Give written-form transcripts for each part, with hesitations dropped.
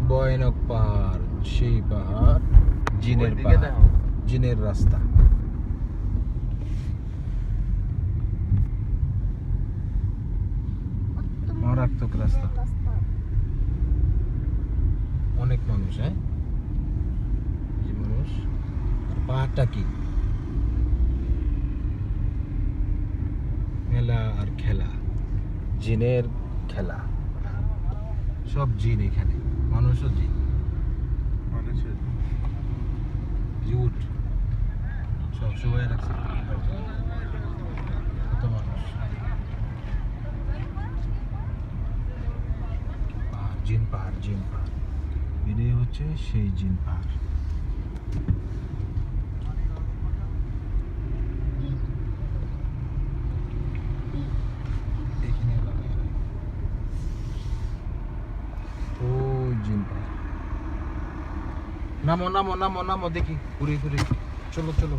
ভয়ানক পাহাড়, সেই পাহাড়, জিনের পাহাড়, জিনের রাস্তা। মারাত্মক রাস্তা, অনেক মানুষ। হ্যাঁ, এই যে মানুষ। পাহাড়টা কি মেলা আর খেলা, জিনের খেলা, সব জিন এখানে, মানুষও জিন। উঠ সব সবাই রাখছে, কত মানুষ। পাহাড়, জিন পাহাড়, জিন পাহাড়, এটাই হচ্ছে সেই জিন পাহাড়। এখানে লাগাই ও জিন পাহাড়। নামো নামো নামো নামো, দেখি ঘুরে ঘুরে, চলো চলো।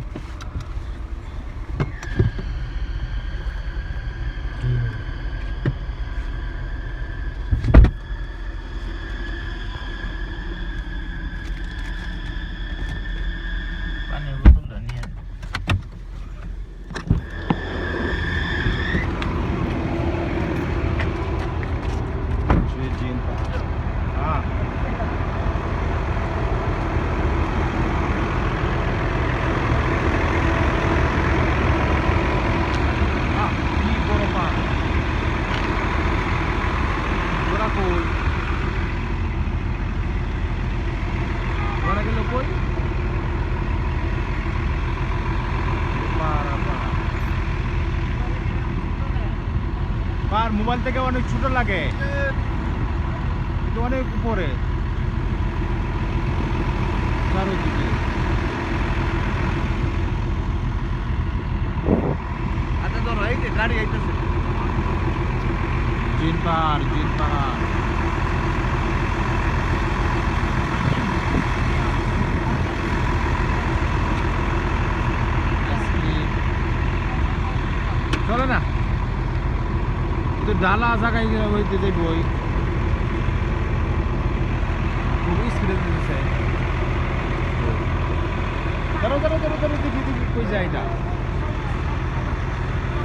পানির বোতলটা নিয়ে সেই জিন পাহাড়। হ্যাঁ, কি বড় পাহাড়। ওরা কই, ওরা গেল কই? পাহাড় মোবাইল থেকে অনেক ছোট লাগে, কিন্তু অনেক উপরে চারদিকে। আচ্ছা ধরো, এই যে গাড়ি আইতেছে। জিন পাহাড়, জিন পাহাড়। চলে না, কিন্তু ডালা জায়গায় গেলে ওই দিতে বই খুব স্পিডে দিতেছে। ধরো ধরো ধরো ধরো, দেখি দেখি কই যায় না।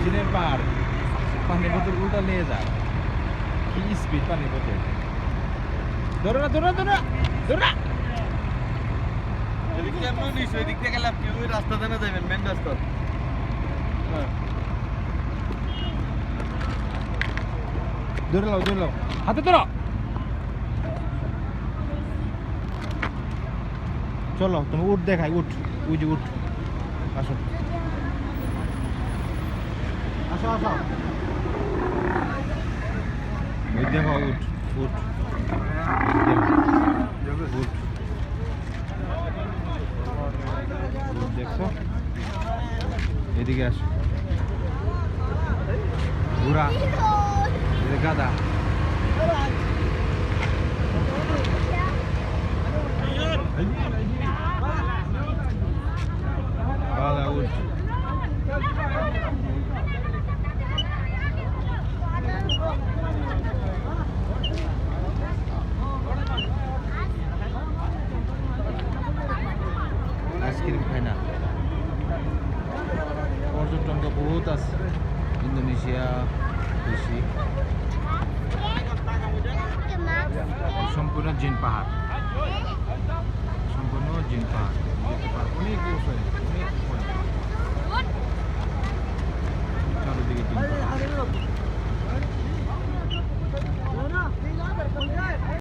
চীনের পাহাড়, পানির বোতল উল্টা নিয়ে যায়, কি স্পিড পানির বোতল। ধরো না ধরো না ধরো না ধরো না। এদিক থেকে এমন নিস, ওই দিক থেকে গেলে আপনি ওই রাস্তাতে না যাবেন, মেন রাস্তা। ধরে নাও ধরে নাও, হাতে ধরো। চলো, তুমি উঠ দেখাই, উঠ, ওই যে উঠ, আসো আসো আসো, ওই দেখো, উঠ উঠ উঠ, দেখছো, এদিকে আসো, ঘোড়া, গাদা। গাদা উঠ। আইসক্রিম খায় না, পর্যটন তো বহুত আছে ইন্দোনেশিয়া বেশি। সম্পূর্ণ জিন পাহাড়, সম্পূর্ণ জিন পাহাড়।